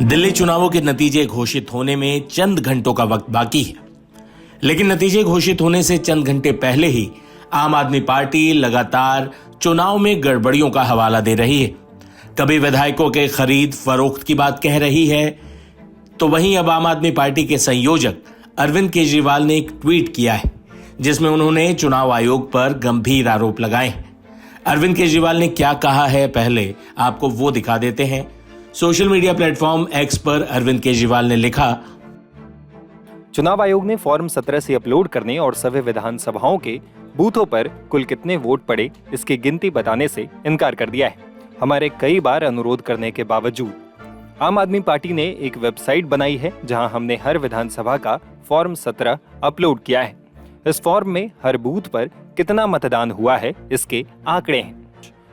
दिल्ली चुनावों के नतीजे घोषित होने में चंद घंटों का वक्त बाकी है, लेकिन नतीजे घोषित होने से चंद घंटे पहले ही आम आदमी पार्टी लगातार चुनाव में गड़बड़ियों का हवाला दे रही है। कभी विधायकों के खरीद फरोख्त की बात कह रही है, तो वहीं अब आम आदमी पार्टी के संयोजक अरविंद केजरीवाल ने एक ट्वीट किया है जिसमें उन्होंने चुनाव आयोग पर गंभीर आरोप लगाए। अरविंद केजरीवाल ने क्या कहा है, पहले आपको वो दिखा देते हैं। सोशल मीडिया प्लेटफॉर्म एक्स पर अरविंद केजरीवाल ने लिखा, चुनाव आयोग ने फॉर्म 17 से अपलोड करने और सभी विधानसभाओं के बूथों पर कुल कितने वोट पड़े इसकी गिनती बताने से इनकार कर दिया है। हमारे कई बार अनुरोध करने के बावजूद आम आदमी पार्टी ने एक वेबसाइट बनाई है जहां हमने हर विधानसभा का फॉर्म 17 अपलोड किया है। इस फॉर्म में हर बूथ पर कितना मतदान हुआ है इसके आंकड़े हैं।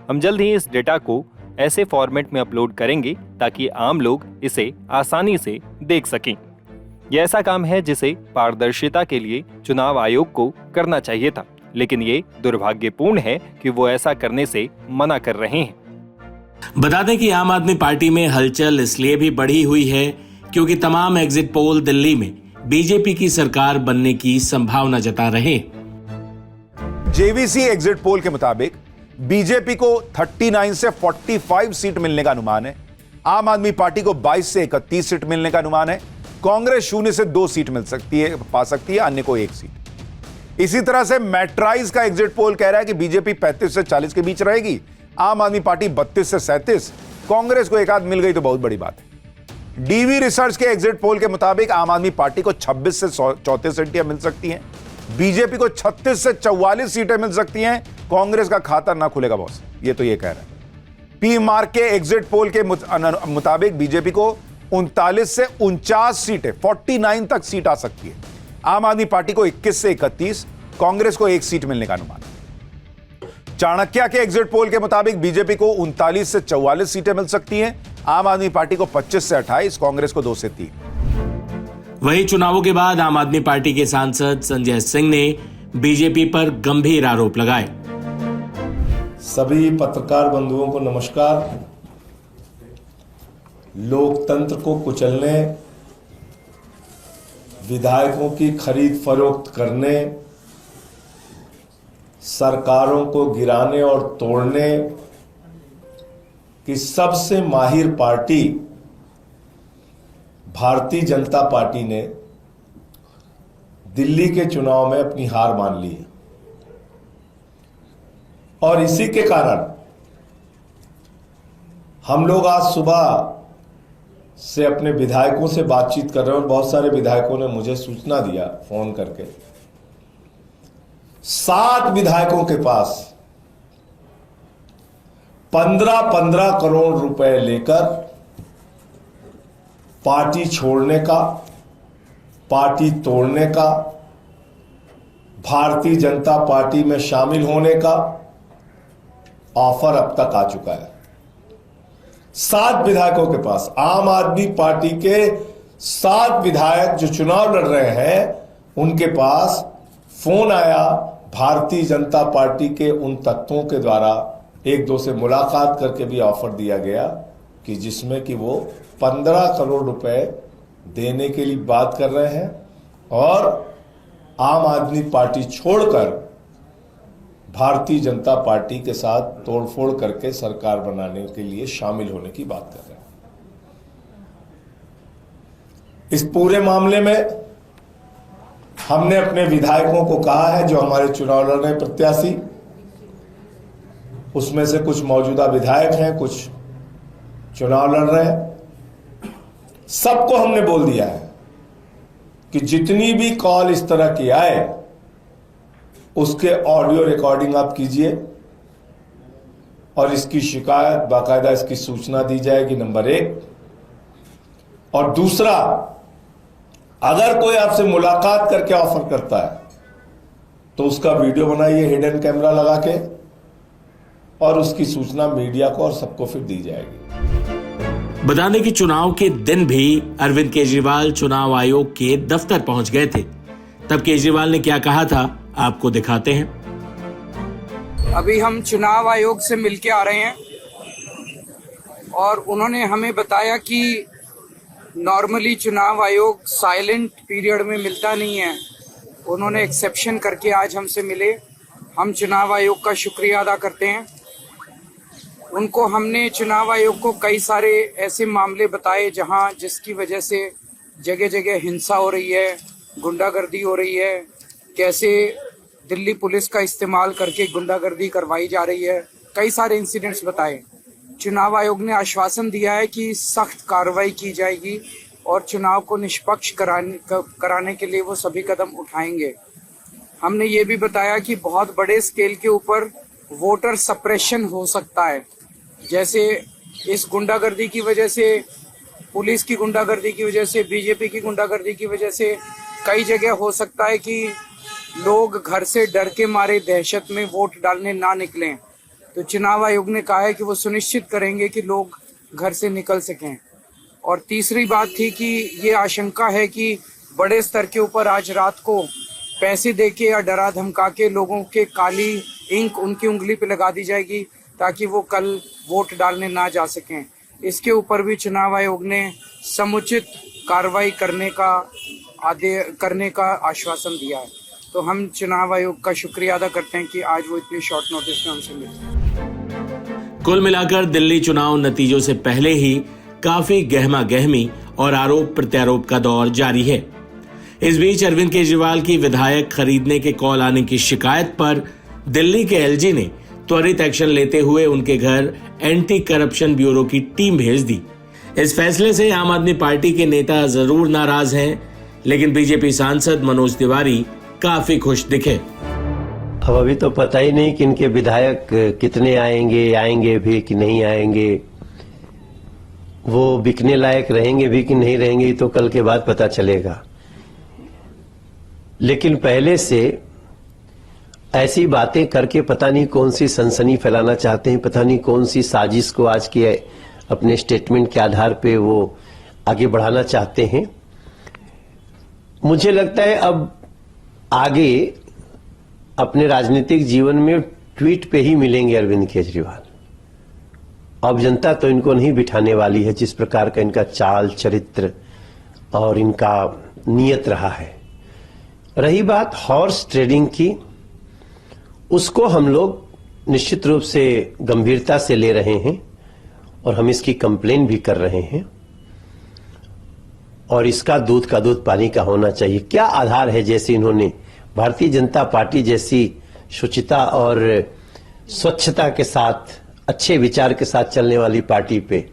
हम जल्द ही इस डेटा को ऐसे फॉर्मेट में अपलोड करेंगे ताकि आम लोग इसे आसानी से देख सकें। यह ऐसा काम है जिसे पारदर्शिता के लिए चुनाव आयोग को करना चाहिए था, लेकिन ये दुर्भाग्यपूर्ण है कि वो ऐसा करने से मना कर रहे हैं। बता दें कि आम आदमी पार्टी में हलचल इसलिए भी बढ़ी हुई है क्योंकि तमाम एग्जिट पोल दिल्ली में बीजेपी की सरकार बनने की संभावना जता रहे। जेवीसी एग्जिट पोल के मुताबिक बीजेपी को 39 से 45 सीट मिलने का अनुमान है। आम आदमी पार्टी को 22 से 31 सीट मिलने का अनुमान है। कांग्रेस 0 से 2 सीट पा सकती है, अन्य को 1 सीट। इसी तरह से मैट्राइज का एग्जिट पोल कह रहा है कि बीजेपी 35 से 40 के बीच रहेगी, आम आदमी पार्टी 32 से 37, कांग्रेस को एक आध मिल गई तो बहुत बड़ी बात है। डीवी रिसर्च के एग्जिट पोल के मुताबिक आम आदमी पार्टी को 26 से 34 सीटें मिल सकती हैं, बीजेपी को 36 से 44 सीटें मिल सकती हैं, कांग्रेस का खाता ना खुलेगा बॉस, ये तो ये कह रहा है। पी मार्क के एग्जिट पोल के मुताबिक बीजेपी को 39 से 49 सीटें 49 तक सीट आ सकती है, आम आदमी पार्टी को 21 से 31, कांग्रेस को 1 सीट मिलने का अनुमान है। चाणक्य के एग्जिट पोल के मुताबिक बीजेपी को 39 से 44 सीटें मिल सकती हैं, आम आदमी पार्टी को 25 से 28, कांग्रेस को 2 से 3। वहीं चुनावों के बाद आम आदमी पार्टी के सांसद संजय सिंह ने बीजेपी पर गंभीर आरोप लगाए। सभी पत्रकार बंधुओं को नमस्कार। लोकतंत्र को कुचलने, विधायकों की खरीद फरोख्त करने, सरकारों को गिराने और तोड़ने की सबसे माहिर पार्टी भारतीय जनता पार्टी ने दिल्ली के चुनाव में अपनी हार मान ली है। और इसी के कारण हम लोग आज सुबह से अपने विधायकों से बातचीत कर रहे हैं और बहुत सारे विधायकों ने मुझे सूचना दिया फोन करके। 7 विधायकों के पास 15-15 करोड़ रुपए लेकर पार्टी छोड़ने का, पार्टी तोड़ने का, भारतीय जनता पार्टी में शामिल होने का ऑफर अब तक आ चुका है। 7 विधायकों के पास, आम आदमी पार्टी के 7 विधायक जो चुनाव लड़ रहे हैं, उनके पास फोन आया भारतीय जनता पार्टी के उन तत्वों के द्वारा, 1-2 से मुलाकात करके भी ऑफर दिया गया कि जिसमें कि वो 15 करोड़ रुपए देने के लिए बात कर रहे हैं और आम आदमी पार्टी छोड़कर भारतीय जनता पार्टी के साथ तोड़फोड़ करके सरकार बनाने के लिए शामिल होने की बात कर रहे हैं। इस पूरे मामले में हमने अपने विधायकों को कहा है, जो हमारे चुनाव लड़ रहे प्रत्याशी, उसमें से कुछ मौजूदा विधायक हैं, कुछ चुनाव लड़ रहे हैं, सबको हमने बोल दिया है कि जितनी भी कॉल इस तरह की आए उसके ऑडियो रिकॉर्डिंग आप कीजिए और इसकी शिकायत, बाकायदा इसकी सूचना दी जाएगी, नंबर 1। और दूसरा, अगर कोई आपसे मुलाकात करके ऑफर करता है तो उसका वीडियो बनाइए हिडन कैमरा लगा के और उसकी सूचना मीडिया को और सबको फिर दी जाएगी। बता दें कि चुनाव के दिन भी अरविंद केजरीवाल चुनाव आयोग के दफ्तर पहुंच गए थे। तब केजरीवाल ने क्या कहा था, आपको दिखाते हैं। अभी हम चुनाव आयोग से मिलके आ रहे हैं और उन्होंने हमें बताया कि नॉर्मली चुनाव आयोग साइलेंट पीरियड में मिलता नहीं है। उन्होंने एक्सेप्शन करके आज हमसे मिले। हम चुनाव आयोग का शुक्रिया अदा करते हैं। उनको हमने चुनाव आयोग को कई सारे ऐसे मामले बताए जहां जिसकी वजह से जगह जगह हिंसा हो रही है, गुंडागर्दी हो रही है, कैसे दिल्ली पुलिस का इस्तेमाल करके गुंडागर्दी करवाई जा रही है। कई सारे इंसिडेंट्स बताए। चुनाव आयोग ने आश्वासन दिया है कि सख्त कार्रवाई की जाएगी और चुनाव को निष्पक्ष कराने के लिए वो सभी कदम उठाएंगे। हमने ये भी बताया कि बहुत बड़े स्केल के ऊपर वोटर सप्रेशन हो सकता है, जैसे इस गुंडागर्दी की वजह से, पुलिस की गुंडागर्दी की वजह से, बीजेपी की गुंडागर्दी की वजह से कई जगह हो सकता है कि लोग घर से डर के मारे दहशत में वोट डालने ना निकलें। तो चुनाव आयोग ने कहा है कि वो सुनिश्चित करेंगे कि लोग घर से निकल सकें। और तीसरी बात थी कि ये आशंका है कि बड़े स्तर के ऊपर आज रात को पैसे देके या डरा धमका के लोगों के काली इंक उनकी उंगली पे लगा दी जाएगी ताकि वो कल वोट डालने ना जा सकें। इसके ऊपर भी चुनाव आयोग ने समुचित कार्रवाई करने का आश्वासन दिया है। तो हम चुनाव आयोग का शुक्रिया अदा करते हैं कि आज वो इतने शॉर्ट नोटिस में हमसे मिले। कुल मिलाकर दिल्ली चुनाव नतीजों से पहले ही काफी गहमा गहमी और आरोप प्रत्यारोप का दौर जारी है। इस बीच अरविंद केजरीवाल की विधायक खरीदने के कॉल आने की शिकायत पर दिल्ली के एलजी ने त्वरित एक्शन लेते हुए उनके घर एंटी करप्शन ब्यूरो की टीम भेज दी। इस फैसले से आम आदमी पार्टी के नेता जरूर नाराज हैं, लेकिन बीजेपी सांसद मनोज तिवारी काफी खुश दिखे। अब अभी तो पता ही नहीं कि इनके विधायक कितने आएंगे भी कि नहीं आएंगे, वो बिकने लायक रहेंगे भी कि नहीं रहेंगे, तो कल के बाद पता चलेगा। लेकिन पहले से ऐसी बातें करके पता नहीं कौन सी सनसनी फैलाना चाहते हैं, पता नहीं कौन सी साजिश को आज के अपने स्टेटमेंट के आधार पे वो आगे बढ़ाना चाहते हैं। मुझे लगता है अब आगे अपने राजनीतिक जीवन में ट्वीट पे ही मिलेंगे अरविंद केजरीवाल। अब जनता तो इनको नहीं बिठाने वाली है, जिस प्रकार का इनका चाल चरित्र और इनका नियत रहा है। रही बात हॉर्स ट्रेडिंग की, उसको हम लोग निश्चित रूप से गंभीरता से ले रहे हैं और हम इसकी कंप्लेन भी कर रहे हैं। और इसका दूध का दूध पानी का होना चाहिए। क्या आधार है, जैसे इन्होंने भारतीय जनता पार्टी जैसी शुचिता और स्वच्छता के साथ, अच्छे विचार के साथ चलने वाली पार्टी पे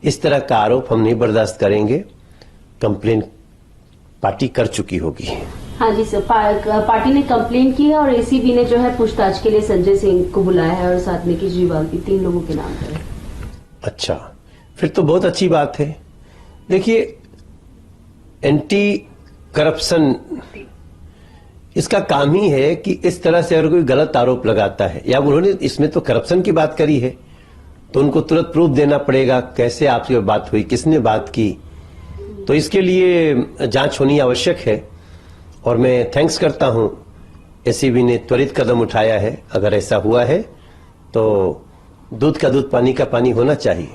इस तरह का आरोप हम नहीं बर्दाश्त करेंगे। कंप्लेन पार्टी कर चुकी होगी। हाँ जी सर, पार्टी ने कंप्लेन की है और एसीबी ने जो है पूछताछ के लिए संजय सिंह को बुलाया है और साथ में केजरीवाल भी, 3 लोगों के नाम पर। अच्छा, फिर तो बहुत अच्छी बात है। देखिए, एंटी करप्शन इसका काम ही है कि इस तरह से अगर कोई गलत आरोप लगाता है, या उन्होंने इसमें तो करप्शन की बात करी है, तो उनको तुरंत प्रूफ देना पड़ेगा, कैसे आपसे बात हुई, किसने बात की। तो इसके लिए जांच होनी आवश्यक है और मैं थैंक्स करता हूं एसीबी ने त्वरित कदम उठाया है। अगर ऐसा हुआ है तो दूध का दूध पानी का पानी होना चाहिए।